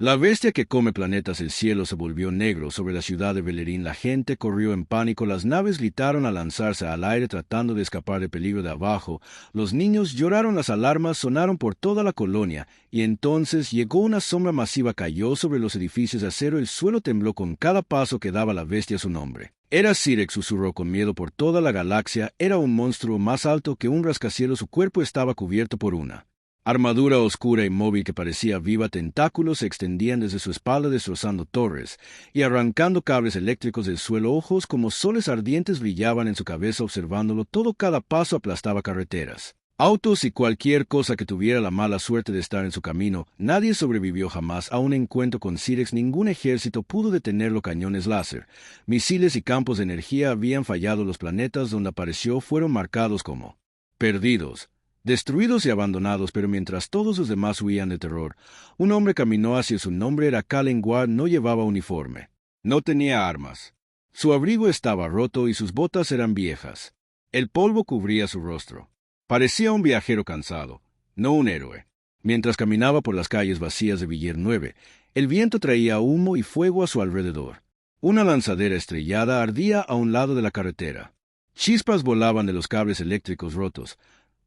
La bestia que come planetas, el cielo se volvió negro sobre la ciudad de Beleriand. La gente corrió en pánico, las naves gritaron al lanzarse al aire tratando de escapar del peligro de abajo, los niños lloraron, las alarmas sonaron por toda la colonia, y entonces llegó una sombra masiva, cayó sobre los edificios de acero, el suelo tembló con cada paso que daba la bestia su nombre. Era Sirex, susurró con miedo por toda la galaxia, era un monstruo más alto que un rascacielos, su cuerpo estaba cubierto por una armadura oscura y móvil que parecía viva, tentáculos se extendían desde su espalda destrozando torres y arrancando cables eléctricos del suelo, ojos como soles ardientes brillaban en su cabeza observándolo todo, cada paso aplastaba carreteras, autos y cualquier cosa que tuviera la mala suerte de estar en su camino. Nadie sobrevivió jamás a un encuentro con Sirex, ningún ejército pudo detenerlo, cañones láser, misiles y campos de energía habían fallado, los planetas donde apareció fueron marcados como perdidos, destruidos y abandonados, pero mientras todos los demás huían de terror, un hombre caminó hacia su nombre era Kallen Guard, no llevaba uniforme, no tenía armas. Su abrigo estaba roto y sus botas eran viejas. El polvo cubría su rostro. Parecía un viajero cansado, no un héroe. Mientras caminaba por las calles vacías de Villeneuve, el viento traía humo y fuego a su alrededor. Una lanzadera estrellada ardía a un lado de la carretera. Chispas volaban de los cables eléctricos rotos,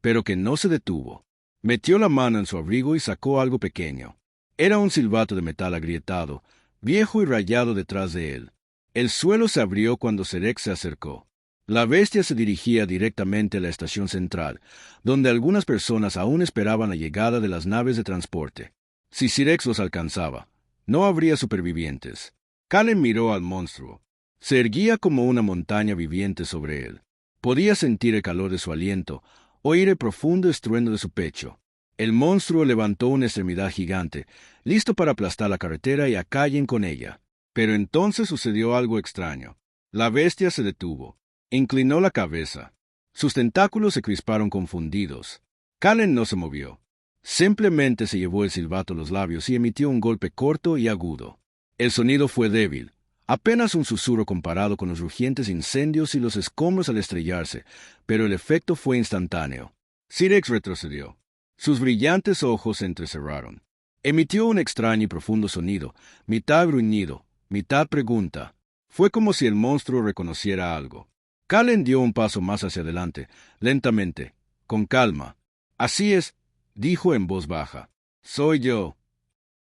pero que no se detuvo. Metió la mano en su abrigo y sacó algo pequeño. Era un silbato de metal agrietado, viejo y rayado detrás de él. El suelo se abrió cuando Sirex se acercó. La bestia se dirigía directamente a la estación central, donde algunas personas aún esperaban la llegada de las naves de transporte. Si Sirex los alcanzaba, no habría supervivientes. Kallen miró al monstruo. Se erguía como una montaña viviente sobre él. Podía sentir el calor de su aliento, oír el profundo estruendo de su pecho. El monstruo levantó una extremidad gigante, listo para aplastar la carretera y a Kallen con ella. Pero entonces sucedió algo extraño. La bestia se detuvo. Inclinó la cabeza. Sus tentáculos se crisparon confundidos. Kallen no se movió. Simplemente se llevó el silbato a los labios y emitió un golpe corto y agudo. El sonido fue débil, apenas un susurro comparado con los rugientes incendios y los escombros al estrellarse, pero el efecto fue instantáneo. Sirex retrocedió. Sus brillantes ojos se entrecerraron. Emitió un extraño y profundo sonido, mitad gruñido, mitad pregunta. Fue como si el monstruo reconociera algo. Kallen dio un paso más hacia adelante, lentamente, con calma. Así es, dijo en voz baja. Soy yo.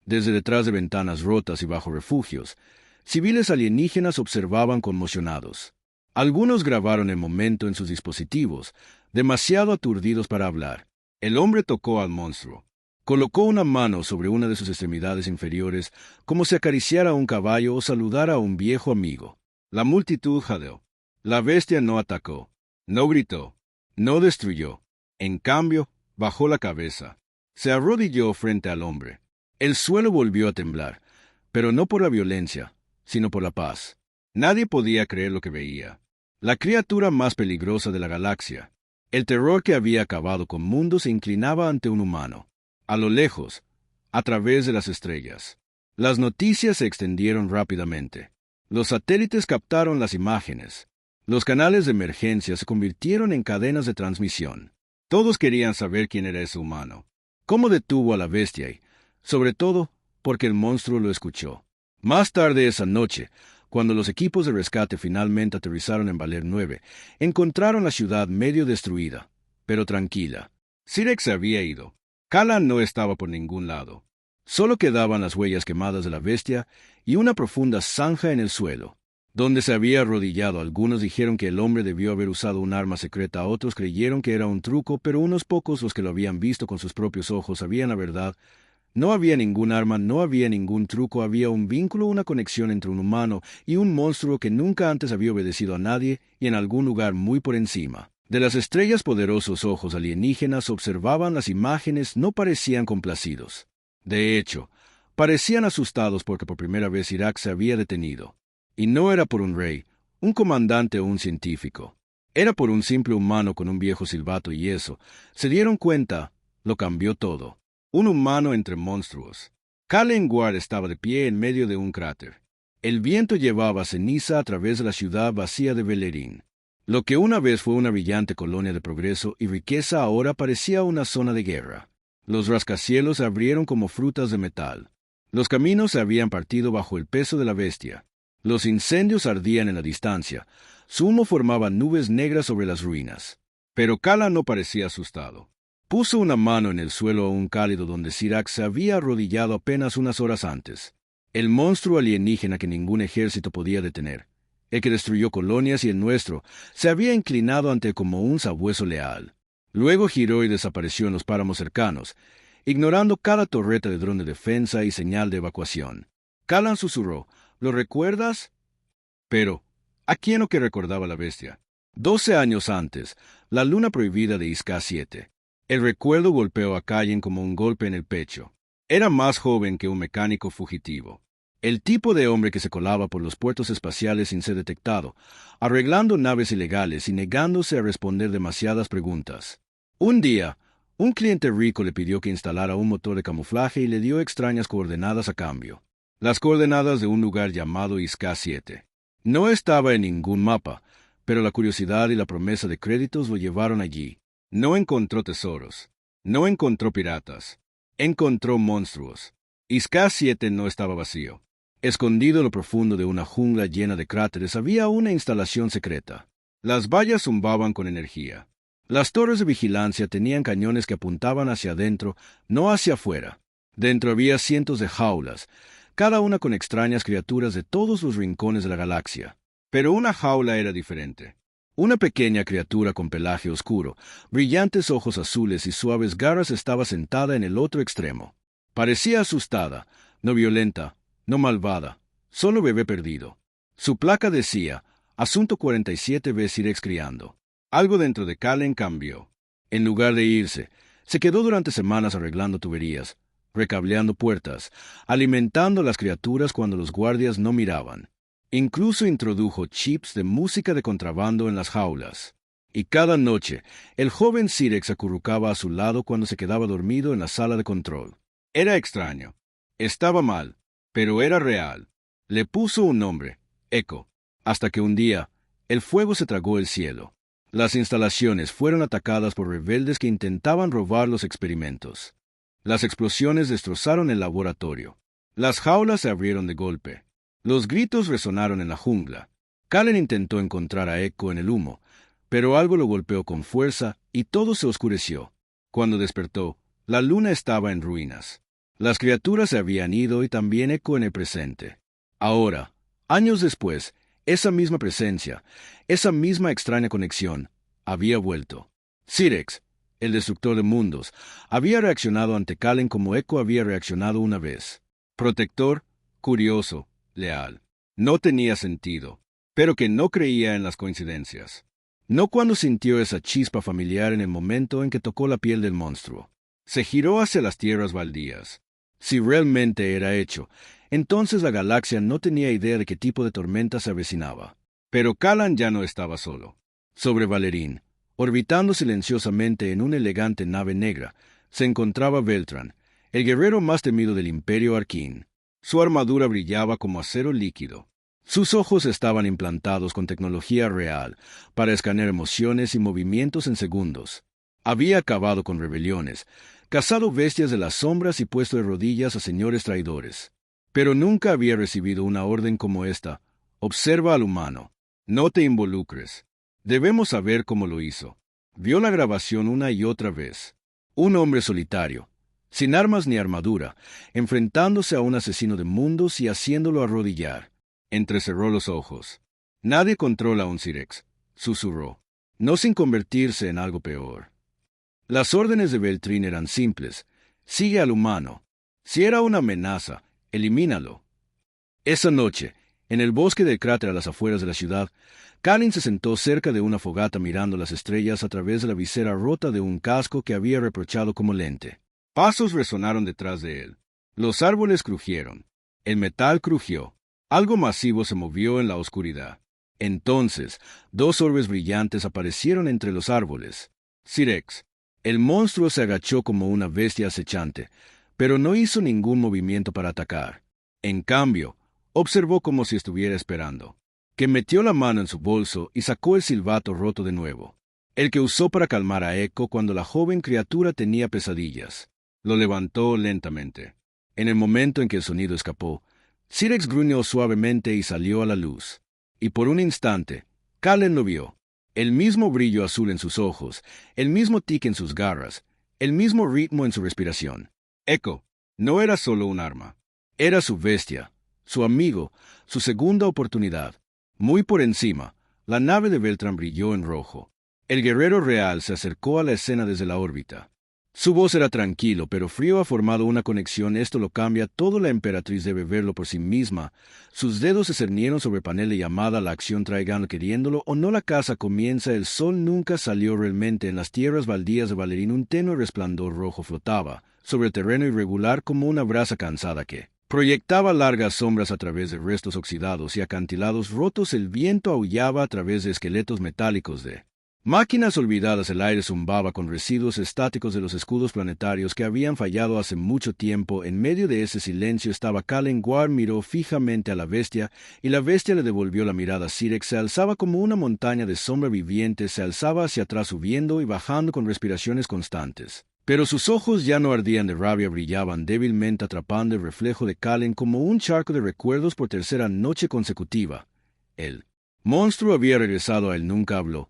Desde detrás de ventanas rotas y bajo refugios, civiles alienígenas observaban conmocionados. Algunos grabaron el momento en sus dispositivos, demasiado aturdidos para hablar. El hombre tocó al monstruo. Colocó una mano sobre una de sus extremidades inferiores, como si acariciara a un caballo o saludara a un viejo amigo. La multitud jadeó. La bestia no atacó, no gritó, no destruyó. En cambio, bajó la cabeza. Se arrodilló frente al hombre. El suelo volvió a temblar, pero no por la violencia, sino por la paz. Nadie podía creer lo que veía. La criatura más peligrosa de la galaxia. El terror que había acabado con mundos se inclinaba ante un humano. A lo lejos, a través de las estrellas. Las noticias se extendieron rápidamente. Los satélites captaron las imágenes. Los canales de emergencia se convirtieron en cadenas de transmisión. Todos querían saber quién era ese humano, cómo detuvo a la bestia y, sobre todo, porque el monstruo lo escuchó. Más tarde esa noche, cuando los equipos de rescate finalmente aterrizaron en Villeneuve, encontraron la ciudad medio destruida, pero tranquila. Sirex se había ido. Kallen no estaba por ningún lado. Solo quedaban las huellas quemadas de la bestia y una profunda zanja en el suelo, donde se había arrodillado. Algunos dijeron que el hombre debió haber usado un arma secreta, otros creyeron que era un truco, pero unos pocos, los que lo habían visto con sus propios ojos, sabían la verdad. No había ningún arma, no había ningún truco, había un vínculo, una conexión entre un humano y un monstruo que nunca antes había obedecido a nadie y en algún lugar muy por encima. De las estrellas, poderosos ojos alienígenas observaban las imágenes, no parecían complacidos. De hecho, parecían asustados porque por primera vez Irak se había detenido. Y no era por un rey, un comandante o un científico. Era por un simple humano con un viejo silbato y eso, se dieron cuenta, lo cambió todo. Un humano entre monstruos. Kallen Guard estaba de pie en medio de un cráter. El viento llevaba ceniza a través de la ciudad vacía de Beleriand. Lo que una vez fue una brillante colonia de progreso y riqueza ahora parecía una zona de guerra. Los rascacielos se abrieron como frutas de metal. Los caminos se habían partido bajo el peso de la bestia. Los incendios ardían en la distancia. Su humo formaba nubes negras sobre las ruinas. Pero Callan no parecía asustado. Puso una mano en el suelo aún cálido donde Cyrax se había arrodillado apenas unas horas antes. El monstruo alienígena que ningún ejército podía detener, el que destruyó colonias y el nuestro, se había inclinado ante él como un sabueso leal. Luego giró y desapareció en los páramos cercanos, ignorando cada torreta de dron de defensa y señal de evacuación. Callan susurró, ¿lo recuerdas? Pero, ¿a quién o qué recordaba la bestia? 12 años antes, la luna prohibida de Iska-7. El recuerdo golpeó a Callan como un golpe en el pecho. Era más joven que un mecánico fugitivo. El tipo de hombre que se colaba por los puertos espaciales sin ser detectado, arreglando naves ilegales y negándose a responder demasiadas preguntas. Un día, un cliente rico le pidió que instalara un motor de camuflaje y le dio extrañas coordenadas a cambio. Las coordenadas de un lugar llamado Iska-7. No estaba en ningún mapa, pero la curiosidad y la promesa de créditos lo llevaron allí. No encontró tesoros. No encontró piratas. Encontró monstruos. Iska-7 no estaba vacío. Escondido en lo profundo de una jungla llena de cráteres había una instalación secreta. Las vallas zumbaban con energía. Las torres de vigilancia tenían cañones que apuntaban hacia adentro, no hacia afuera. Dentro había cientos de jaulas, cada una con extrañas criaturas de todos los rincones de la galaxia. Pero una jaula era diferente. Una pequeña criatura con pelaje oscuro, brillantes ojos azules y suaves garras estaba sentada en el otro extremo. Parecía asustada, no violenta, no malvada, solo bebé perdido. Su placa decía, Asunto 47B Cyrax criando. Algo dentro de Callan cambió. En lugar de irse, se quedó durante semanas arreglando tuberías, recableando puertas, alimentando a las criaturas cuando los guardias no miraban. Incluso introdujo chips de música de contrabando en las jaulas. Y cada noche, el joven Cyrax acurrucaba a su lado cuando se quedaba dormido en la sala de control. Era extraño. Estaba mal, pero era real. Le puso un nombre, Echo, hasta que un día, el fuego se tragó el cielo. Las instalaciones fueron atacadas por rebeldes que intentaban robar los experimentos. Las explosiones destrozaron el laboratorio. Las jaulas se abrieron de golpe. Los gritos resonaron en la jungla. Callan intentó encontrar a Echo en el humo, pero algo lo golpeó con fuerza y todo se oscureció. Cuando despertó, la luna estaba en ruinas. Las criaturas se habían ido y también Echo en el presente. Ahora, años después, esa misma presencia, esa misma extraña conexión, había vuelto. Cyrax, el destructor de mundos, había reaccionado ante Callan como Echo había reaccionado una vez. Protector, curioso, leal. No tenía sentido, pero que no creía en las coincidencias. No cuando sintió esa chispa familiar en el momento en que tocó la piel del monstruo. Se giró hacia las tierras baldías. Si realmente era hecho, entonces la galaxia no tenía idea de qué tipo de tormenta se avecinaba. Pero Callan ya no estaba solo. Sobre Valerín, orbitando silenciosamente en una elegante nave negra, se encontraba Beltran, el guerrero más temido del Imperio Arquín. Su armadura brillaba como acero líquido. Sus ojos estaban implantados con tecnología real para escanear emociones y movimientos en segundos. Había acabado con rebeliones, cazado bestias de las sombras y puesto de rodillas a señores traidores. Pero nunca había recibido una orden como esta. Observa al humano. No te involucres. Debemos saber cómo lo hizo. Vio la grabación una y otra vez. Un hombre solitario, sin armas ni armadura, enfrentándose a un asesino de mundos y haciéndolo arrodillar. Entrecerró los ojos. Nadie controla a un Cyrax, susurró. No sin convertirse en algo peor. Las órdenes de Beltrin eran simples. Sigue al humano. Si era una amenaza, elimínalo. Esa noche, en el bosque del cráter a las afueras de la ciudad, Callan se sentó cerca de una fogata mirando las estrellas a través de la visera rota de un casco que había reprochado como lente. Pasos resonaron detrás de él. Los árboles crujieron. El metal crujió. Algo masivo se movió en la oscuridad. Entonces, dos orbes brillantes aparecieron entre los árboles. Cyrax. El monstruo se agachó como una bestia acechante, pero no hizo ningún movimiento para atacar. En cambio, observó como si estuviera esperando. Que metió la mano en su bolso y sacó el silbato roto de nuevo. El que usó para calmar a Echo cuando la joven criatura tenía pesadillas. Lo levantó lentamente. En el momento en que el sonido escapó, Sirex gruñó suavemente y salió a la luz. Y por un instante, Kallen lo vio. El mismo brillo azul en sus ojos, el mismo tic en sus garras, el mismo ritmo en su respiración. Echo no era solo un arma. Era su bestia, su amigo, su segunda oportunidad. Muy por encima, la nave de Beltrán brilló en rojo. El guerrero real se acercó a la escena desde la órbita. Su voz era tranquilo, pero frío. Ha formado una conexión, esto lo cambia todo. La emperatriz debe verlo por sí misma. Sus dedos se cernieron sobre el panel de llamada. La acción traigan queriéndolo o no. La caza comienza. El sol nunca salió realmente. En las tierras baldías de Valerín un tenue resplandor rojo flotaba sobre el terreno irregular como una brasa cansada que proyectaba largas sombras a través de restos oxidados y acantilados rotos. El viento aullaba a través de esqueletos metálicos de máquinas olvidadas. El aire zumbaba con residuos estáticos de los escudos planetarios que habían fallado hace mucho tiempo. En medio de ese silencio estaba Kallen. Guar miró fijamente a la bestia, y la bestia le devolvió la mirada. Sirex se alzaba como una montaña de sombra viviente, se alzaba hacia atrás subiendo y bajando con respiraciones constantes. Pero sus ojos ya no ardían de rabia, brillaban débilmente atrapando el reflejo de Kallen como un charco de recuerdos por tercera noche consecutiva. El monstruo había regresado a él. Nunca habló.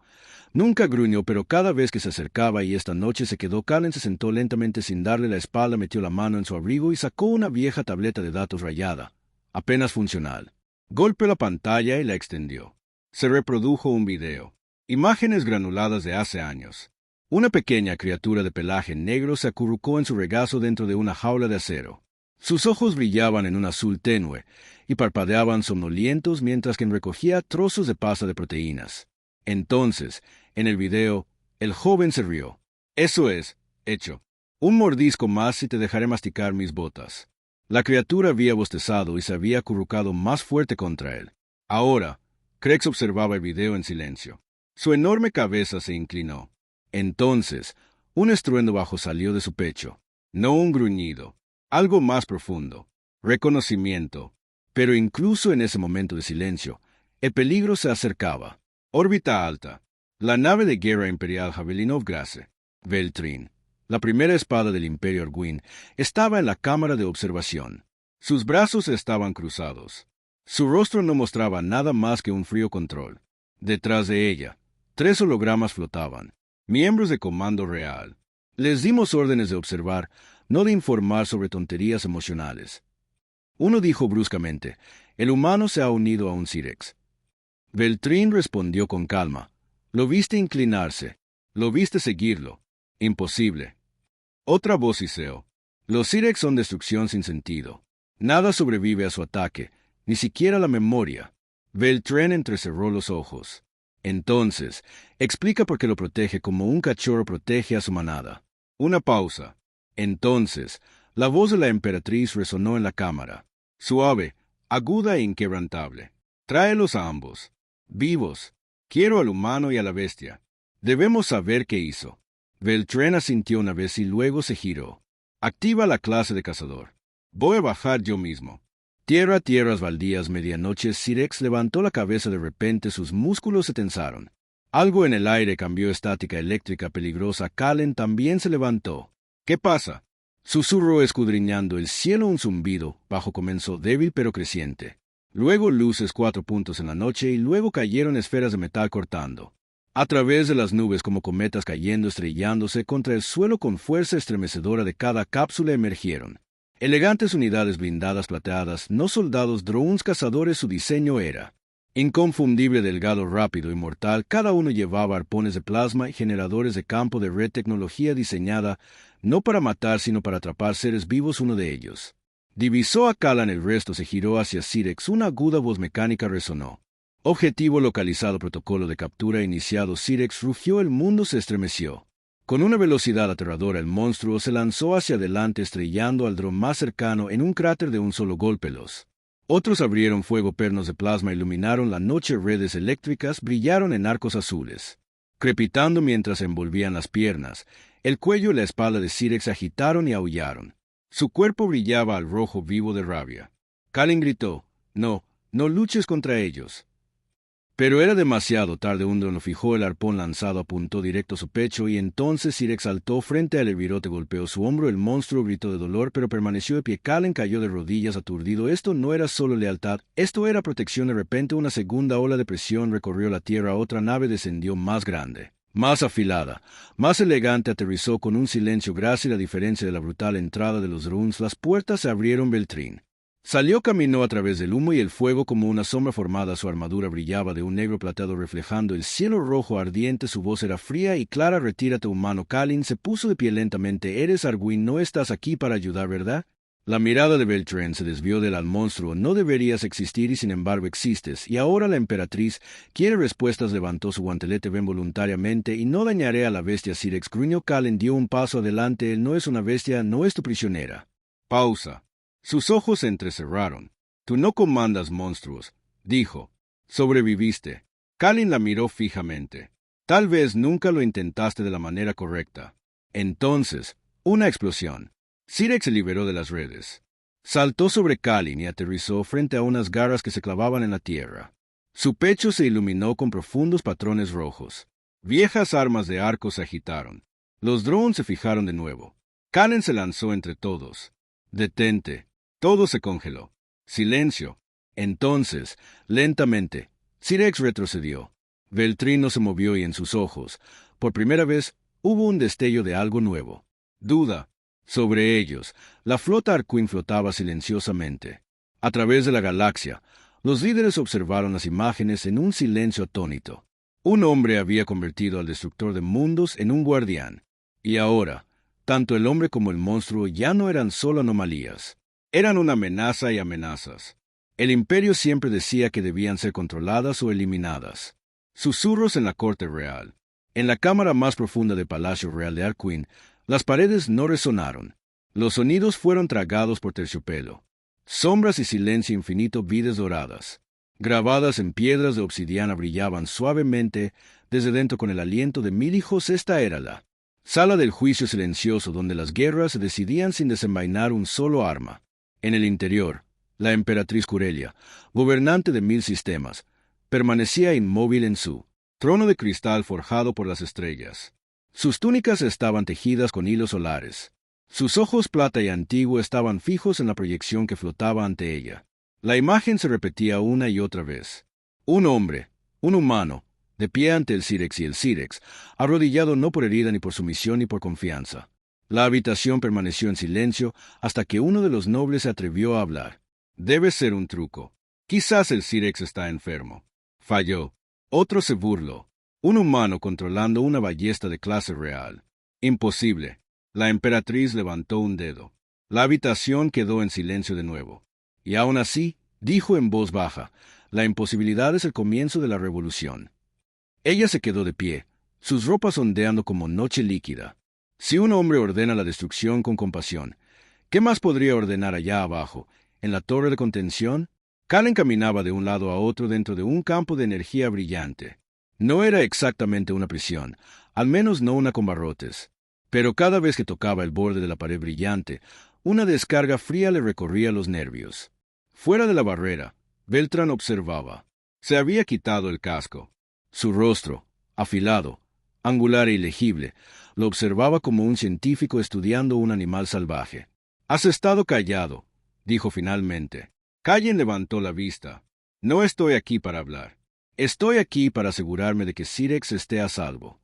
Nunca gruñó, pero cada vez que se acercaba, y esta noche se quedó. Kallen se sentó lentamente sin darle la espalda, metió la mano en su abrigo y sacó una vieja tableta de datos rayada, apenas funcional. Golpeó la pantalla y la extendió. Se reprodujo un video. Imágenes granuladas de hace años. Una pequeña criatura de pelaje negro se acurrucó en su regazo dentro de una jaula de acero. Sus ojos brillaban en un azul tenue y parpadeaban somnolientos mientras que recogía trozos de pasta de proteínas. Entonces, en el video, el joven se rió. Eso es, hecho. Un mordisco más y te dejaré masticar mis botas. La criatura había bostezado y se había acurrucado más fuerte contra él. Ahora, Krex observaba el video en silencio. Su enorme cabeza se inclinó. Entonces, un estruendo bajo salió de su pecho. No un gruñido. Algo más profundo. Reconocimiento. Pero incluso en ese momento de silencio, el peligro se acercaba. Órbita alta. La nave de guerra imperial Javelinov Grace, Beltrin, la primera espada del Imperio Arguin, estaba en la cámara de observación. Sus brazos estaban cruzados. Su rostro no mostraba nada más que un frío control. Detrás de ella, 3 hologramas flotaban. Miembros de Comando Real. Les dimos órdenes de observar, no de informar sobre tonterías emocionales. Uno dijo bruscamente, el humano se ha unido a un Sirex. Beltrin respondió con calma. Lo viste inclinarse. Lo viste seguirlo. Imposible. Otra voz hiceó. Los Sirex son destrucción sin sentido. Nada sobrevive a su ataque, ni siquiera la memoria. Beltrin entrecerró los ojos. Entonces, explica por qué lo protege como un cachorro protege a su manada. Una pausa. Entonces, la voz de la emperatriz resonó en la cámara. Suave, aguda e inquebrantable. Tráelos a ambos. Vivos. Quiero al humano y a la bestia. Debemos saber qué hizo. Beltrin asintió una vez y luego se giró. Activa la clase de cazador. Voy a bajar yo mismo. Tierras baldías, medianoche. Sirex levantó la cabeza de repente, sus músculos se tensaron. Algo en el aire cambió, estática eléctrica peligrosa. Kallen también se levantó. ¿Qué pasa? Susurró escudriñando el cielo. Un zumbido bajo comenzó débil pero creciente. Luego luces 4 puntos en la noche y luego cayeron esferas de metal cortando a través de las nubes como cometas cayendo, estrellándose contra el suelo con fuerza estremecedora. De cada cápsula emergieron elegantes unidades blindadas plateadas, no soldados, drones cazadores. Su diseño era inconfundible, delgado, rápido y mortal. Cada uno llevaba arpones de plasma y generadores de campo de red, tecnología diseñada no para matar sino para atrapar seres vivos. Uno de ellos divisó a Kallen, el resto se giró hacia Sirex. Una aguda voz mecánica resonó. Objetivo localizado, protocolo de captura iniciado. Sirex rugió, el mundo se estremeció. Con una velocidad aterradora, el monstruo se lanzó hacia adelante, estrellando al dron más cercano en un cráter de un solo golpe. Los otros abrieron fuego, pernos de plasma iluminaron la noche, redes eléctricas brillaron en arcos azules, crepitando mientras envolvían las piernas. El cuello y la espalda de Sirex se agitaron y aullaron. Su cuerpo brillaba al rojo vivo de rabia. Kallen gritó, no luches contra ellos. Pero era demasiado tarde. Un dron fijó el arpón lanzado, apuntó directo a su pecho, y entonces Sirex saltó frente al virote, golpeó su hombro. El monstruo gritó de dolor, pero permaneció de pie. Kallen cayó de rodillas, aturdido. Esto no era solo lealtad, esto era protección. De repente, una segunda ola de presión recorrió la tierra. Otra nave descendió, más grande, más afilada, más elegante. Aterrizó con un silencio grácil. A diferencia de la brutal entrada de los drones, las puertas se abrieron. Beltrín salió, caminó a través del humo y el fuego como una sombra formada. Su armadura brillaba de un negro plateado reflejando el cielo rojo ardiente. Su voz era fría y clara. «Retírate, humano». Kallen se puso de pie lentamente. «Eres Arwin, no estás aquí para ayudar, ¿verdad?» La mirada de Beltrín se desvió del al monstruo. «No deberías existir y sin embargo existes. Y ahora la emperatriz quiere respuestas». Levantó su guantelete. «Ven voluntariamente y no dañaré a la bestia». Sirex gruñó. Kallen dio un paso adelante. «Él no es una bestia, no es tu prisionera». Pausa. Sus ojos se entrecerraron. «Tú no comandas monstruos», dijo. «Sobreviviste». Kallen la miró fijamente. «Tal vez nunca lo intentaste de la manera correcta». Entonces, una explosión. Sirex se liberó de las redes. Saltó sobre Kallen y aterrizó frente a unas garras que se clavaban en la tierra. Su pecho se iluminó con profundos patrones rojos. Viejas armas de arco se agitaron. Los drones se fijaron de nuevo. Kallen se lanzó entre todos. «Detente». Todo se congeló. Silencio. Entonces, lentamente, Sirex retrocedió. Beltrín no se movió y en sus ojos, por primera vez, hubo un destello de algo nuevo. Duda. Sobre ellos, la flota Arquín flotaba silenciosamente. A través de la galaxia, los líderes observaron las imágenes en un silencio atónito. Un hombre había convertido al destructor de mundos en un guardián. Y ahora, tanto el hombre como el monstruo ya no eran solo anomalías. Eran una amenaza y amenazas. El imperio siempre decía que debían ser controladas o eliminadas. Susurros en la corte real. En la cámara más profunda del Palacio Real de Arquín, las paredes no resonaron. Los sonidos fueron tragados por terciopelo. Sombras y silencio infinito. Vidas doradas, grabadas en piedras de obsidiana, brillaban suavemente desde dentro con el aliento de 1000 hijos. Esta era la sala del juicio silencioso, donde las guerras se decidían sin desenvainar un solo arma. En el interior, la emperatriz Curelia, gobernante de 1000 sistemas, permanecía inmóvil en su trono de cristal forjado por las estrellas. Sus túnicas estaban tejidas con hilos solares. Sus ojos plata y antiguo estaban fijos en la proyección que flotaba ante ella. La imagen se repetía una y otra vez. Un hombre, un humano, de pie ante el Sirex, y el Sirex, arrodillado no por herida ni por sumisión ni por confianza. La habitación permaneció en silencio hasta que uno de los nobles se atrevió a hablar. «Debe ser un truco. Quizás el Sirex está enfermo». Falló. Otro se burló. «Un humano controlando una ballesta de clase real. Imposible». La emperatriz levantó un dedo. La habitación quedó en silencio de nuevo. «Y aún así», dijo en voz baja, «la imposibilidad es el comienzo de la revolución». Ella se quedó de pie, sus ropas ondeando como noche líquida. Si un hombre ordena la destrucción con compasión, ¿qué más podría ordenar allá abajo, en la torre de contención? Kallen caminaba de un lado a otro dentro de un campo de energía brillante. No era exactamente una prisión, al menos no una con barrotes. Pero cada vez que tocaba el borde de la pared brillante, una descarga fría le recorría los nervios. Fuera de la barrera, Beltrán observaba. Se había quitado el casco. Su rostro, afilado, angular e ilegible, lo observaba como un científico estudiando un animal salvaje. «Has estado callado», dijo finalmente. Kallen levantó la vista. «No estoy aquí para hablar. Estoy aquí para asegurarme de que Sirex esté a salvo».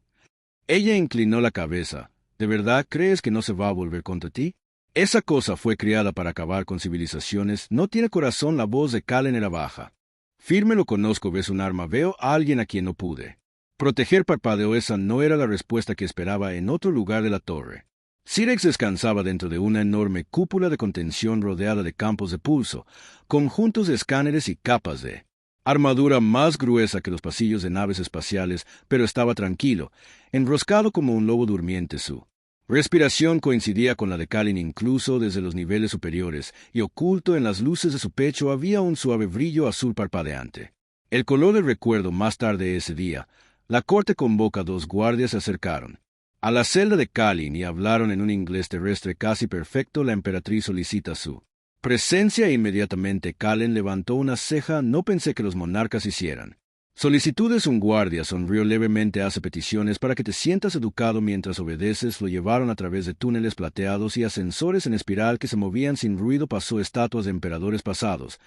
Ella inclinó la cabeza. «¿De verdad crees que no se va a volver contra ti? Esa cosa fue criada para acabar con civilizaciones. No tiene corazón». La voz de Kallen era baja. «Firme lo conozco. ¿Ves un arma? Veo a alguien a quien no pude proteger». Parpadeó. Esa no era la respuesta que esperaba en otro lugar de la torre. Sirex descansaba dentro de una enorme cúpula de contención rodeada de campos de pulso, conjuntos de escáneres y capas de armadura más gruesa que los pasillos de naves espaciales, pero estaba tranquilo, enroscado como un lobo durmiente. Su respiración coincidía con la de Kallen incluso desde los niveles superiores, y oculto en las luces de su pecho había un suave brillo azul parpadeante. El color del recuerdo. Más tarde ese día, la corte convoca. 2 guardias se acercaron a la celda de Kallen y hablaron en un inglés terrestre casi perfecto. La emperatriz solicita su presencia. Inmediatamente Kallen levantó una ceja. «No pensé que los monarcas hicieran Solicitudes. Un guardia sonrió levemente, hace peticiones para que te sientas educado mientras obedeces. Lo llevaron a través de túneles plateados y ascensores en espiral que se movían sin ruido. Pasó estatuas de emperadores pasados,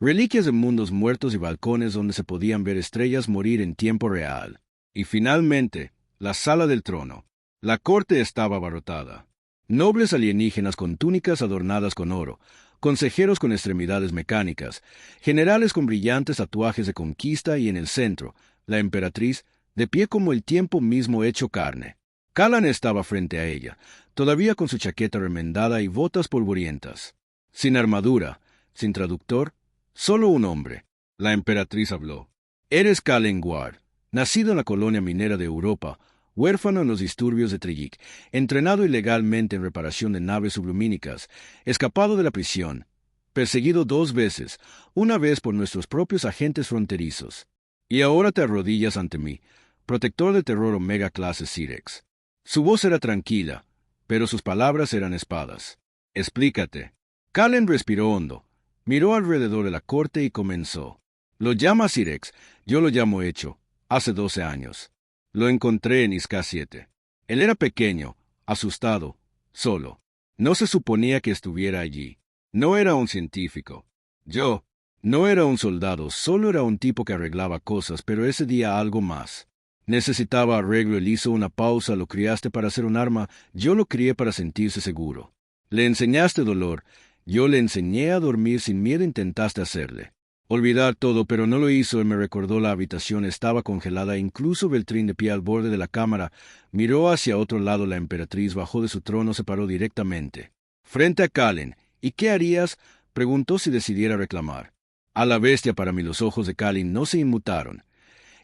reliquias de mundos muertos y balcones donde se podían ver estrellas morir en tiempo real. Y finalmente, la sala del trono. La corte estaba abarrotada. Nobles alienígenas con túnicas adornadas con oro, consejeros con extremidades mecánicas, generales con brillantes tatuajes de conquista y en el centro, la emperatriz, de pie como el tiempo mismo hecho carne. Callan estaba frente a ella, todavía con su chaqueta remendada y botas polvorientas. Sin armadura, sin traductor, solo un hombre. La emperatriz habló. Eres Callan Guard, nacido en la colonia minera de Europa, huérfano en los disturbios de Trellick, entrenado ilegalmente en reparación de naves sublumínicas, escapado de la prisión, perseguido 2 veces, una vez por nuestros propios agentes fronterizos. Y ahora te arrodillas ante mí, protector del terror Omega clase Sirex. Su voz era tranquila, pero sus palabras eran espadas. Explícate. Callan respiró hondo, miró alrededor de la corte y comenzó. Lo llama Sirex, yo lo llamo Hecho, hace 12 años. Lo encontré en Isca 7. Él era pequeño, asustado, solo. No se suponía que estuviera allí. No era un científico. Yo. No era un soldado, solo era un tipo que arreglaba cosas, pero ese día algo más. Necesitaba arreglo. Él hizo una pausa. Lo criaste para hacer un arma, yo lo crié para sentirse seguro. Le enseñaste dolor, yo le enseñé a dormir sin miedo. Intentaste hacerle olvidar todo, pero no lo hizo. Él me recordó la habitación estaba congelada, incluso Beltrín de pie al borde de la cámara, miró hacia otro lado. La emperatriz bajó de su trono, se paró directamente frente a Callan. ¿Y qué harías?, preguntó si decidiera reclamar. A la bestia. Para mí los ojos de Callan no se inmutaron.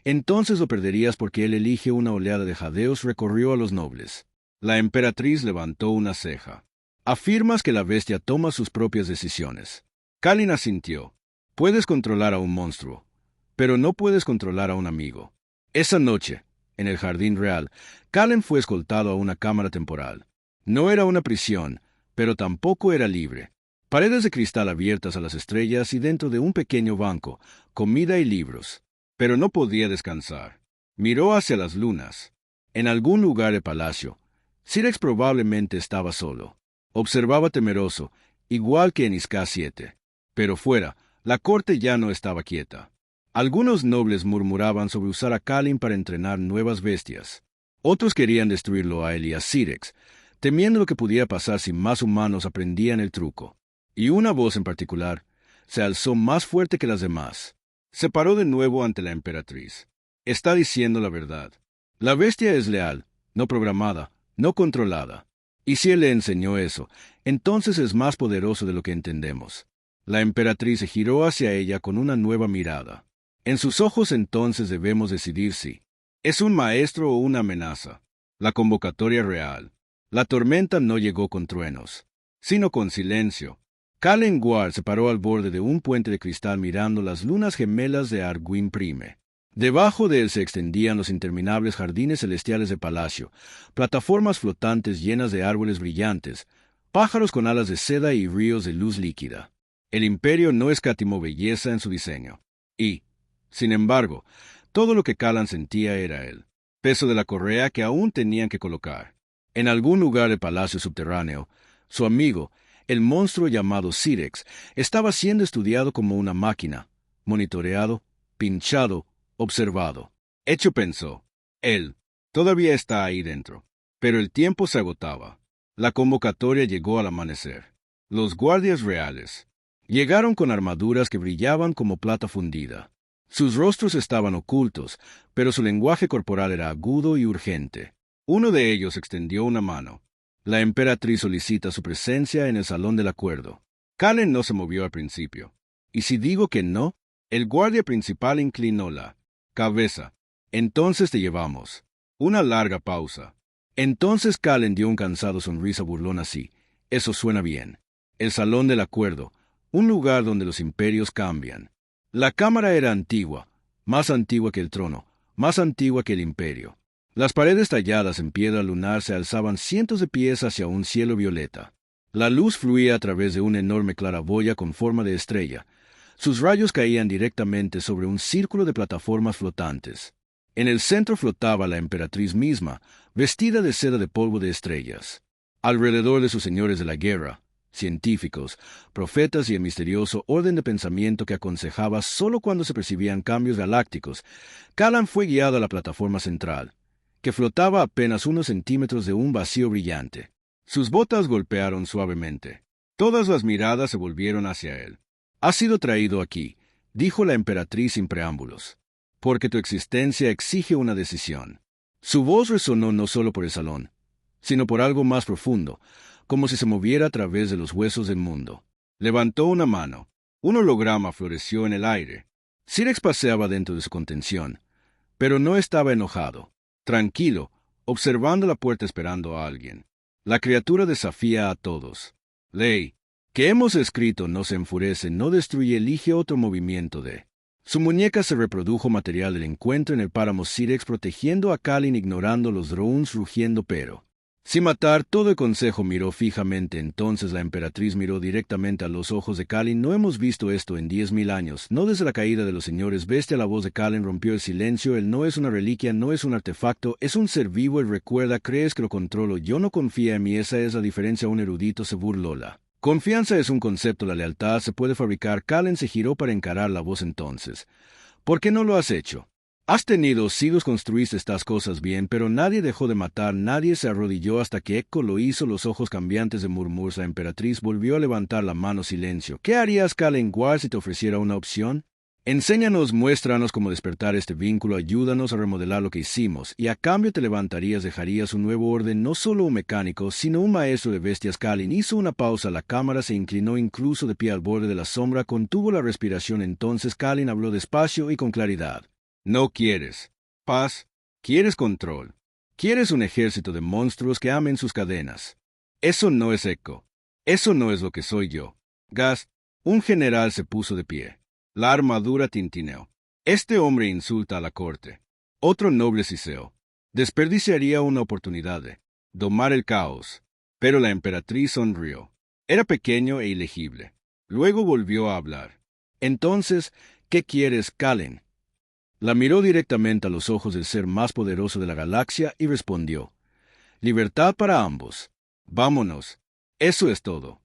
Entonces lo perderías porque él elige. Una oleada de jadeos recorrió a los nobles. La emperatriz levantó una ceja. Afirmas que la bestia toma sus propias decisiones. Callan asintió. Puedes controlar a un monstruo, pero no puedes controlar a un amigo. Esa noche, en el jardín real, Callan fue escoltado a una cámara temporal. No era una prisión, pero tampoco era libre. Paredes de cristal abiertas a las estrellas y dentro de un pequeño banco, comida y libros. Pero no podía descansar. Miró hacia las lunas. En algún lugar del palacio, Sirex probablemente estaba solo. Observaba temeroso, igual que en Isca 7. Pero fuera, la corte ya no estaba quieta. Algunos nobles murmuraban sobre usar a Callan para entrenar nuevas bestias. Otros querían destruirlo a él y a Sirex, temiendo lo que pudiera pasar si más humanos aprendían el truco. Y una voz en particular se alzó más fuerte que las demás. Se paró de nuevo ante la emperatriz. Está diciendo la verdad. La bestia es leal, no programada, no controlada. Y si él le enseñó eso, entonces es más poderoso de lo que entendemos. La emperatriz se giró hacia ella con una nueva mirada. En sus ojos entonces debemos decidir si es un maestro o una amenaza. La convocatoria real. La tormenta no llegó con truenos, sino con silencio. Callan Guard se paró al borde de un puente de cristal mirando las lunas gemelas de Arguin Prime. Debajo de él se extendían los interminables jardines celestiales de palacio, plataformas flotantes llenas de árboles brillantes, pájaros con alas de seda y ríos de luz líquida. El imperio no escatimó belleza en su diseño. Y, sin embargo, todo lo que Callan sentía era el peso de la correa que aún tenían que colocar. En algún lugar del palacio subterráneo, su amigo, el monstruo llamado Sirex, estaba siendo estudiado como una máquina, monitoreado, pinchado, observado. Hecho pensó, él todavía está ahí dentro. Pero el tiempo se agotaba. La convocatoria llegó al amanecer. Los guardias reales llegaron con armaduras que brillaban como plata fundida. Sus rostros estaban ocultos, pero su lenguaje corporal era agudo y urgente. Uno de ellos extendió una mano. La emperatriz solicita su presencia en el salón del acuerdo. Callan no se movió al principio. ¿Y si digo que no? El guardia principal inclinó la cabeza. Entonces te llevamos. Una larga pausa. Entonces Callan dio un cansado sonrisa burlón así. Eso suena bien. El salón del acuerdo, un lugar donde los imperios cambian. La cámara era antigua, más antigua que el trono, más antigua que el imperio. Las paredes talladas en piedra lunar se alzaban cientos de pies hacia un cielo violeta. La luz fluía a través de una enorme claraboya con forma de estrella. Sus rayos caían directamente sobre un círculo de plataformas flotantes. En el centro flotaba la emperatriz misma, vestida de seda de polvo de estrellas. Alrededor de sus señores de la guerra, científicos, profetas y el misterioso orden de pensamiento que aconsejaba solo cuando se percibían cambios galácticos, Callan fue guiado a la plataforma central, que flotaba a apenas unos centímetros de un vacío brillante. Sus botas golpearon suavemente. Todas las miradas se volvieron hacia él. «Has sido traído aquí», dijo la emperatriz sin preámbulos, «porque tu existencia exige una decisión». Su voz resonó no solo por el salón, sino por algo más profundo, como si se moviera a través de los huesos del mundo. Levantó una mano. Un holograma floreció en el aire. Sirex paseaba dentro de su contención, pero no estaba enojado. Tranquilo, observando la puerta esperando a alguien. La criatura desafía a todos. Ley que hemos escrito no se enfurece, no destruye, elige otro movimiento de... Su muñeca se reprodujo material del encuentro en el páramo Sirex, protegiendo a Kalin, ignorando los drones, rugiendo pero... Sin matar, todo el consejo miró fijamente. Entonces la emperatriz miró directamente a los ojos de Kalin. «No hemos visto esto en 10.000 años, no desde la caída de los señores bestia». La voz de Kalin rompió el silencio. «Él no es una reliquia, no es un artefacto, es un ser vivo. Él recuerda, crees que lo controlo. Yo no confía en mí, esa es la diferencia». Un erudito se burló. La confianza es un concepto, la lealtad se puede fabricar. Kalin se giró para encarar la voz. «Entonces, ¿por qué no lo has hecho? Has tenido siglos, construiste estas cosas bien, pero nadie dejó de matar, nadie se arrodilló hasta que Echo lo hizo». Los ojos cambiantes de Murmurs. La emperatriz volvió a levantar la mano. «Silencio. ¿Qué harías, Kalin Guar, si te ofreciera una opción? Enséñanos, muéstranos cómo despertar este vínculo, ayúdanos a remodelar lo que hicimos, y a cambio te levantarías, dejarías un nuevo orden, no solo un mecánico, sino un maestro de bestias». Kalin hizo una pausa, la cámara se inclinó incluso de pie al borde de la sombra, contuvo la respiración. Entonces Kalin habló despacio y con claridad. «No quieres paz, quieres control. Quieres un ejército de monstruos que amen sus cadenas. Eso no es Echo. Eso no es lo que soy yo». «Gast». Un general se puso de pie. La armadura tintineó. «Este hombre insulta a la corte». Otro noble siseo. «Desperdiciaría una oportunidad de domar el caos». Pero la emperatriz sonrió. Era pequeño e ilegible. Luego volvió a hablar. «Entonces, ¿qué quieres, Kalin?» La miró directamente a los ojos del ser más poderoso de la galaxia y respondió. «Libertad para ambos. Vámonos. Eso es todo».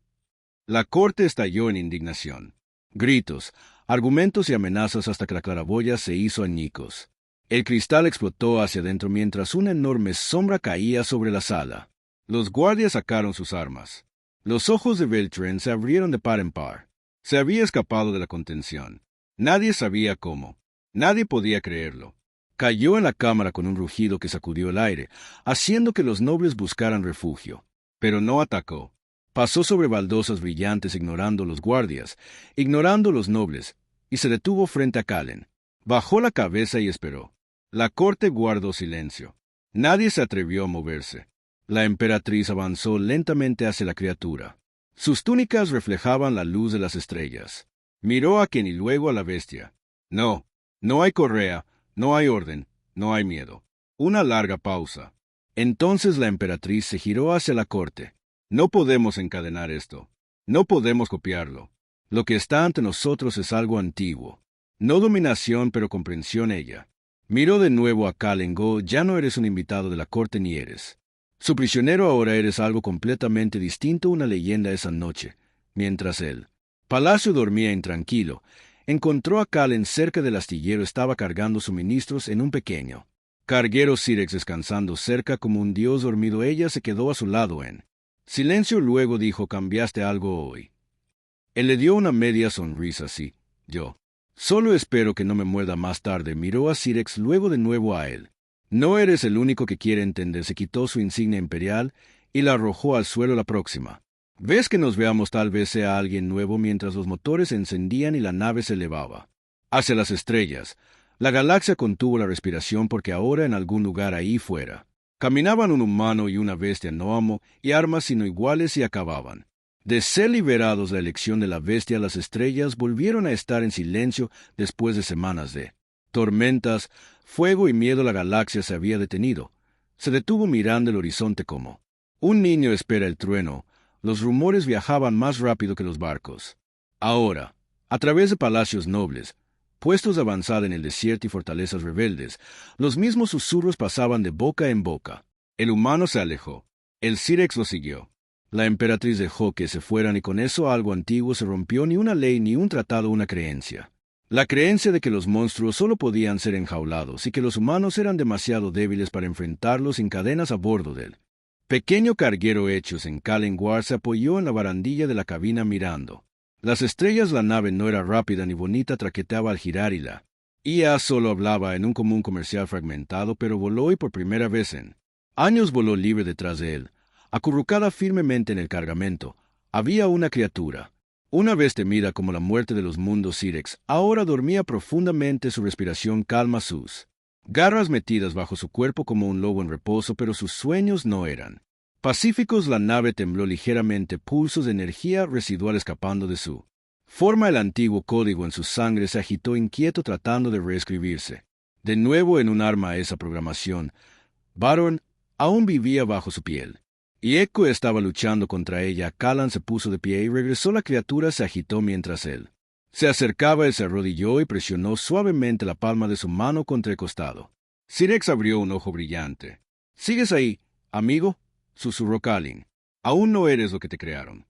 La corte estalló en indignación. Gritos, argumentos y amenazas hasta que la claraboya se hizo añicos. El cristal explotó hacia adentro mientras una enorme sombra caía sobre la sala. Los guardias sacaron sus armas. Los ojos de Beltran se abrieron de par en par. Se había escapado de la contención. Nadie sabía cómo. Nadie podía creerlo. Cayó en la cámara con un rugido que sacudió el aire, haciendo que los nobles buscaran refugio. Pero no atacó. Pasó sobre baldosas brillantes, ignorando los guardias, ignorando los nobles, y se detuvo frente a Kalin. Bajó la cabeza y esperó. La corte guardó silencio. Nadie se atrevió a moverse. La emperatriz avanzó lentamente hacia la criatura. Sus túnicas reflejaban la luz de las estrellas. Miró a Ken y luego a la bestia. «No. No hay correa, no hay orden, no hay miedo». Una larga pausa. Entonces la emperatriz se giró hacia la corte. «No podemos encadenar esto. No podemos copiarlo. Lo que está ante nosotros es algo antiguo. No dominación, pero comprensión». Ella miró de nuevo a Kalin. «Go, ya no eres un invitado de la corte ni eres su prisionero, ahora eres algo completamente distinto, una leyenda». Esa noche, mientras el palacio dormía intranquilo, encontró a Kalin cerca del astillero. Estaba cargando suministros en un pequeño carguero Sirex, descansando cerca como un dios dormido. Ella se quedó a su lado en silencio. Luego dijo: «¿Cambiaste algo hoy?». Él le dio una media sonrisa. «Sí, yo solo espero que no me muerda más tarde». Miró a Sirex, luego de nuevo a él. «No eres el único que quiere entender». Se quitó su insignia imperial y la arrojó al suelo. «La próxima ves que nos veamos, tal vez sea alguien nuevo». Mientras los motores se encendían y la nave se elevaba hacia las estrellas, la galaxia contuvo la respiración, porque ahora en algún lugar ahí fuera caminaban un humano y una bestia, no amo y armas sino iguales, y acababan de ser liberados. La elección de la bestia. Las estrellas volvieron a estar en silencio después de semanas de tormentas, fuego y miedo. La galaxia se había detenido. Se detuvo mirando el horizonte como un niño espera el trueno. Los rumores viajaban más rápido que los barcos. Ahora, A través de palacios nobles, puestos de avanzada en el desierto y fortalezas rebeldes, los mismos susurros pasaban de boca en boca. El humano se alejó. El Sirex lo siguió. La emperatriz dejó que se fueran y con eso algo antiguo se rompió, ni una ley, ni un tratado, una creencia. La creencia de que los monstruos solo podían ser enjaulados y que los humanos eran demasiado débiles para enfrentarlos sin cadenas a bordo del pequeño carguero hechos en Kalengwar se apoyó en la barandilla de la cabina mirando. Las estrellas, la nave no era rápida ni bonita, traqueteaba al girar y la IA solo hablaba en un común comercial fragmentado, pero voló y por primera vez en años voló libre detrás de él. Acurrucada firmemente en el cargamento, había una criatura. Una vez temida como la muerte de los mundos Sirex, ahora dormía profundamente, su respiración calma, sus garras metidas bajo su cuerpo como un lobo en reposo, pero sus sueños no eran pacíficos. La nave tembló ligeramente, pulsos de energía residual escapando de su forma. El antiguo código en su sangre se agitó inquieto tratando de reescribirse. De nuevo en un arma a esa programación, Baron aún vivía bajo su piel. Y Echo estaba luchando contra ella. Kalan se puso de pie y regresó. La criatura se agitó mientras él se acercaba. Él se arrodilló y presionó suavemente la palma de su mano contra el costado. Sirex abrió un ojo brillante. —¿Sigues ahí, amigo? —susurró Kalin. —Aún no eres lo que te crearon.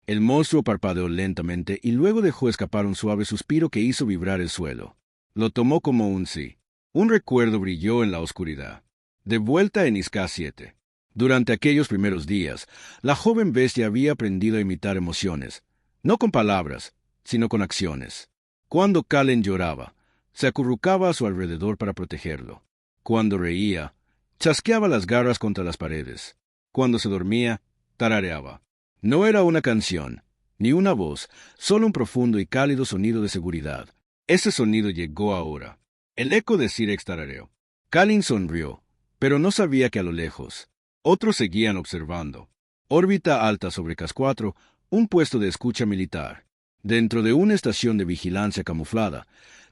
El monstruo parpadeó lentamente y luego dejó escapar un suave suspiro que hizo vibrar el suelo. Lo tomó como un sí. Un recuerdo brilló en la oscuridad. De vuelta en Iska 7. Durante aquellos primeros días, la joven bestia había aprendido a imitar emociones, no con palabras, sino con acciones. Cuando Kalin lloraba, se acurrucaba a su alrededor para protegerlo. Cuando reía, chasqueaba las garras contra las paredes. Cuando se dormía, tarareaba. No era una canción, ni una voz, solo un profundo y cálido sonido de seguridad. Ese sonido llegó ahora. El eco de Sirex tarareó. Kalin sonrió, pero no sabía que a lo lejos otros seguían observando. Órbita alta sobre Cas-4, un puesto de escucha militar. Dentro de una estación de vigilancia camuflada,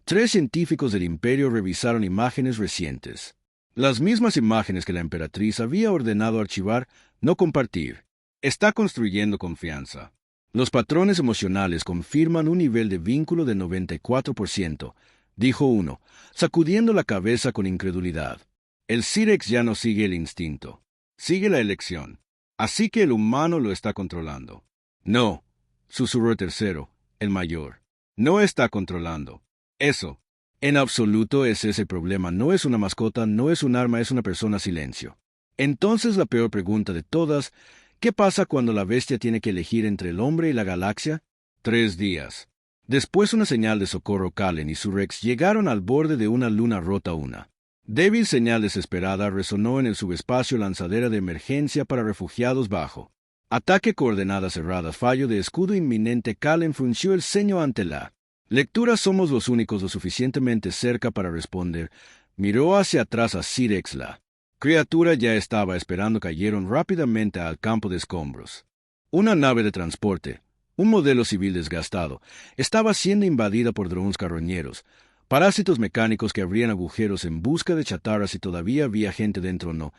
3 científicos del Imperio revisaron imágenes recientes. Las mismas imágenes que la emperatriz había ordenado archivar, no compartir. Está construyendo confianza. Los patrones emocionales confirman un nivel de vínculo de 94%, dijo uno, sacudiendo la cabeza con incredulidad. El Sirex ya no sigue el instinto. Sigue la elección. Así que el humano lo está controlando. No, susurró el tercero, el mayor. No está controlando. Eso, en absoluto, es ese problema. No es una mascota, no es un arma, es una persona. Silencio. Entonces la peor pregunta de todas, ¿qué pasa cuando la bestia tiene que elegir entre el hombre y la galaxia? 3 días. Después una señal de socorro. Kalin y su Rex llegaron al borde de una luna rota. Una débil señal desesperada resonó en el subespacio. Lanzadera de emergencia para refugiados bajo ataque, coordenadas cerradas, fallo de escudo inminente. Kalin frunció el ceño ante la lectura. Somos los únicos lo suficientemente cerca para responder. Miró hacia atrás a Sirex. La criatura ya estaba esperando. Cayeron rápidamente al campo de escombros. Una nave de transporte, un modelo civil desgastado, estaba siendo invadida por drones carroñeros, parásitos mecánicos que abrían agujeros en busca de chatarra. Si todavía había gente dentro o no.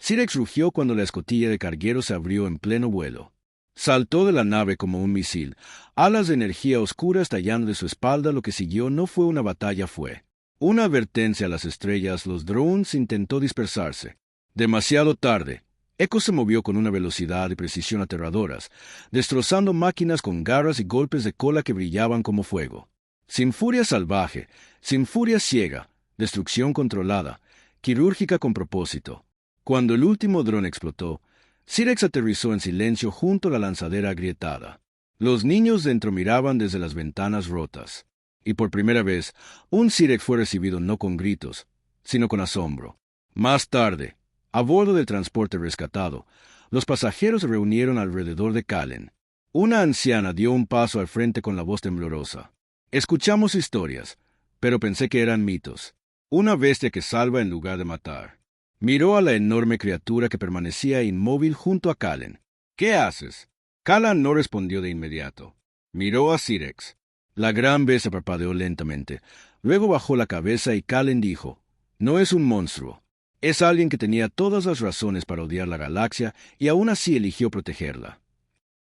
Sirex rugió cuando la escotilla de carguero se abrió en pleno vuelo. Saltó de la nave como un misil, alas de energía oscura estallando de su espalda. Lo que siguió no fue una batalla, fue una advertencia a las estrellas. Los drones intentó dispersarse. Demasiado tarde. Echo se movió con una velocidad y precisión aterradoras, destrozando máquinas con garras y golpes de cola que brillaban como fuego. Sin furia salvaje, sin furia ciega, destrucción controlada, quirúrgica con propósito. Cuando el último dron explotó, Sirex aterrizó en silencio junto a la lanzadera agrietada. Los niños dentro miraban desde las ventanas rotas. Y por primera vez, un Sirex fue recibido no con gritos, sino con asombro. Más tarde, a bordo del transporte rescatado, los pasajeros se reunieron alrededor de Kalin. Una anciana dio un paso al frente con la voz temblorosa. Escuchamos historias, pero pensé que eran mitos. Una bestia que salva en lugar de matar. Miró a la enorme criatura que permanecía inmóvil junto a Kalin. ¿Qué haces? Kalan no respondió de inmediato. Miró a Sirex. La gran bestia parpadeó lentamente. Luego bajó la cabeza y Kalin dijo, no es un monstruo. Es alguien que tenía todas las razones para odiar la galaxia y aún así eligió protegerla.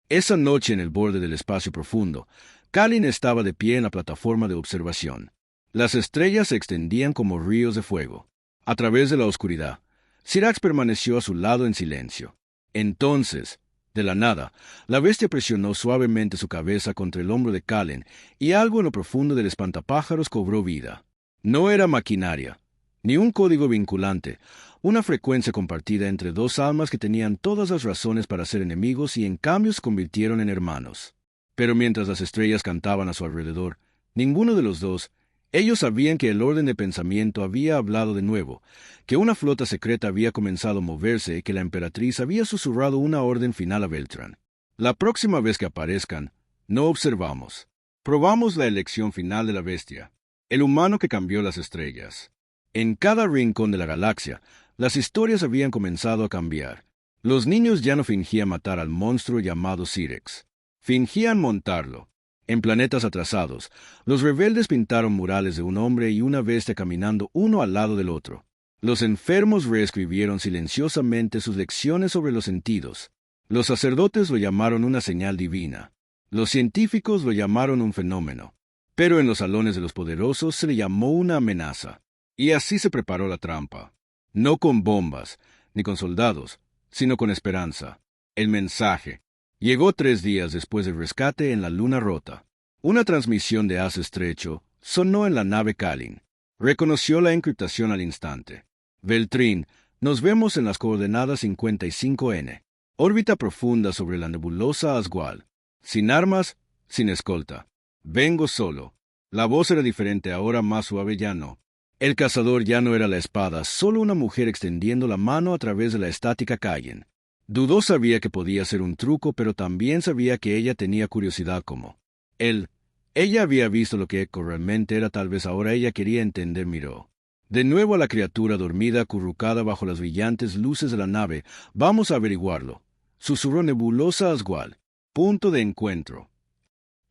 Esa noche en el borde del espacio profundo, Kalin estaba de pie en la plataforma de observación. Las estrellas se extendían como ríos de fuego. A través de la oscuridad, Syrax permaneció a su lado en silencio. Entonces, de la nada, la bestia presionó suavemente su cabeza contra el hombro de Kalin, y algo en lo profundo del espantapájaros cobró vida. No era maquinaria, ni un código vinculante, una frecuencia compartida entre dos almas que tenían todas las razones para ser enemigos y en cambio se convirtieron en hermanos. Pero mientras las estrellas cantaban a su alrededor, ninguno de los dos, ellos sabían que el orden de pensamiento había hablado de nuevo, que una flota secreta había comenzado a moverse y que la emperatriz había susurrado una orden final a Beltrán. La próxima vez que aparezcan, no observamos. Probamos la elección final de la bestia, el humano que cambió las estrellas. En cada rincón de la galaxia, las historias habían comenzado a cambiar. Los niños ya no fingían matar al monstruo llamado Syrax. Fingían montarlo. En planetas atrasados, los rebeldes pintaron murales de un hombre y una bestia caminando uno al lado del otro. Los enfermos reescribieron silenciosamente sus lecciones sobre los sentidos. Los sacerdotes lo llamaron una señal divina. Los científicos lo llamaron un fenómeno. Pero en los salones de los poderosos se le llamó una amenaza. Y así se preparó la trampa. No con bombas, ni con soldados, sino con esperanza. El mensaje llegó 3 días después del rescate en la Luna Rota. Una transmisión de haz estrecho sonó en la nave Kalin. Reconoció la encriptación al instante. Beltrín, nos vemos en las coordenadas 55N. Órbita profunda sobre la nebulosa Asgual. Sin armas, sin escolta. Vengo solo. La voz era diferente ahora, más suave ya no. El cazador ya no era la espada, solo una mujer extendiendo la mano a través de la estática Kayen. Dudó, sabía que podía ser un truco, pero también sabía que ella tenía curiosidad como él. Ella había visto lo que Echo realmente era, tal vez ahora ella quería entender. Miró de nuevo a la criatura dormida acurrucada bajo las brillantes luces de la nave. Vamos a averiguarlo. Susurró nebulosa Asgual. Punto de encuentro.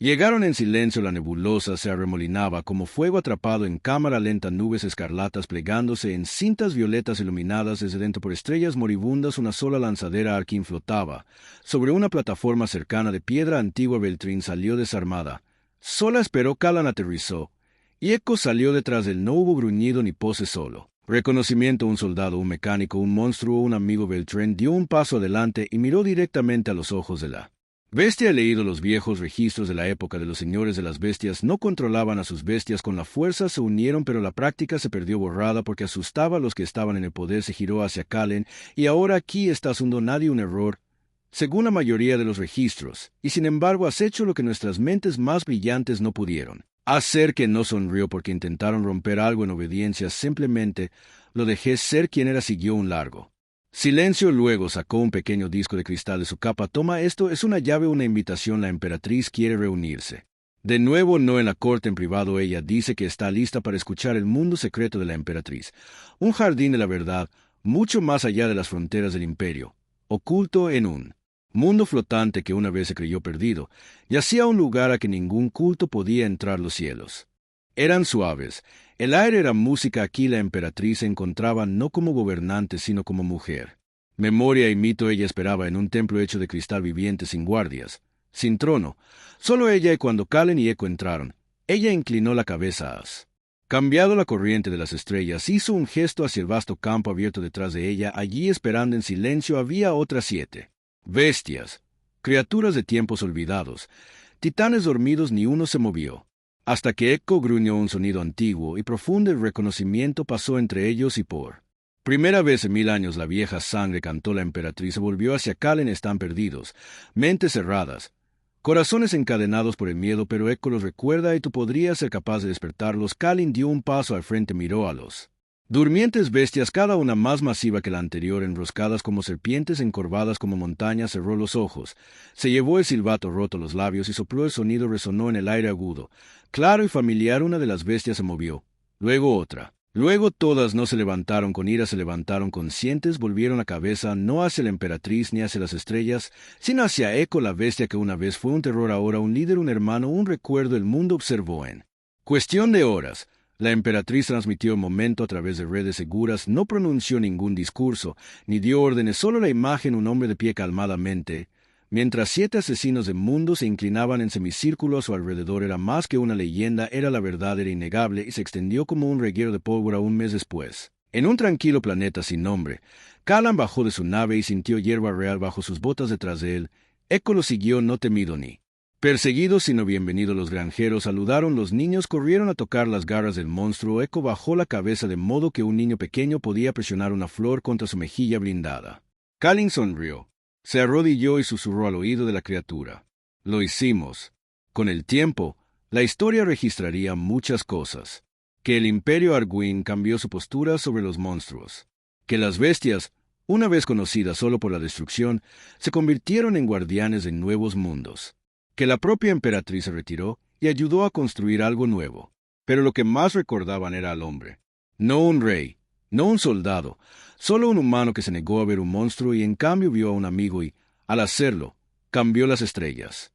Llegaron en silencio. La nebulosa se arremolinaba como fuego atrapado en cámara lenta, nubes escarlatas plegándose en cintas violetas iluminadas desde dentro por estrellas moribundas. Una sola lanzadera Arkin flotaba sobre una plataforma cercana de piedra antigua. Beltrín salió desarmada. Sola esperó. Kalan aterrizó, y Echo salió detrás de él. No hubo gruñido ni pose, solo reconocimiento. Un soldado, un mecánico, un monstruo, un amigo. Beltrán dio un paso adelante y miró directamente a los ojos de la bestia. He leído los viejos registros de la época de los señores de las bestias. No controlaban a sus bestias con la fuerza, se unieron, pero la práctica se perdió borrada porque asustaba a los que estaban en el poder. Se giró hacia Kalin. Y ahora aquí estás, hundo nadie un error, según la mayoría de los registros, y sin embargo has hecho lo que nuestras mentes más brillantes no pudieron hacer. Que no sonrió porque intentaron romper algo en obediencia, simplemente lo dejé ser quien era. Siguió un largo silencio, luego sacó un pequeño disco de cristal de su capa. Toma esto, es una llave, una invitación. La emperatriz quiere reunirse. De nuevo, no en la corte, en privado. Ella dice que está lista para escuchar el mundo secreto de la emperatriz. Un jardín de la verdad, mucho más allá de las fronteras del imperio, oculto en un mundo flotante que una vez se creyó perdido, y hacía un lugar a que ningún culto podía entrar. Los cielos eran suaves, el aire era música. Aquí la emperatriz se encontraba no como gobernante, sino como mujer. Memoria y mito. Ella esperaba en un templo hecho de cristal viviente, sin guardias, sin trono, solo ella. Y cuando Kalin y Echo entraron, ella inclinó la cabeza. Cambiado la corriente de las estrellas, hizo un gesto hacia el vasto campo abierto detrás de ella. Allí, esperando en silencio, había otras 7 bestias, criaturas de tiempos olvidados, titanes dormidos. Ni uno se movió, hasta que Echo gruñó un sonido antiguo y profundo. El reconocimiento pasó entre ellos y por primera vez en 1000 años la vieja sangre cantó. La emperatriz se volvió hacia Kalin. Están perdidos, mentes cerradas, corazones encadenados por el miedo, pero Echo los recuerda y tú podrías ser capaz de despertarlos. Kalin dio un paso al frente, miró a los durmientes bestias, cada una más masiva que la anterior, enroscadas como serpientes, encorvadas como montañas. Cerró los ojos, se llevó el silbato roto a los labios y sopló. El sonido resonó en el aire agudo, claro y familiar. Una de las bestias se movió, luego otra. Luego todas. No se levantaron con ira, se levantaron conscientes. Volvieron la cabeza no hacia la emperatriz ni hacia las estrellas, sino hacia Echo, la bestia que una vez fue un terror, ahora un líder, un hermano, un recuerdo. El mundo observó en cuestión de horas. La emperatriz transmitió el momento a través de redes seguras. No pronunció ningún discurso, ni dio órdenes, solo la imagen, un hombre de pie calmadamente, Mientras 7 asesinos de mundo se inclinaban en semicírculo a su alrededor, era más que una leyenda, era la verdad, era innegable y se extendió como un reguero de pólvora un mes después. En un tranquilo planeta sin nombre, Callan bajó de su nave y sintió hierba real bajo sus botas detrás de él. Echo lo siguió, no temido ni perseguidos, sino bienvenido. Los granjeros saludaron, los niños corrieron a tocar las garras del monstruo. Echo bajó la cabeza de modo que un niño pequeño podía presionar una flor contra su mejilla blindada. Callan sonrió. Se arrodilló y susurró al oído de la criatura. Lo hicimos. Con el tiempo, la historia registraría muchas cosas. Que el Imperio Arguin cambió su postura sobre los monstruos. Que las bestias, una vez conocidas solo por la destrucción, se convirtieron en guardianes de nuevos mundos. Que la propia emperatriz se retiró y ayudó a construir algo nuevo. Pero lo que más recordaban era al hombre. No un rey, no un soldado, solo un humano que se negó a ver un monstruo y en cambio vio a un amigo y, al hacerlo, cambió las estrellas.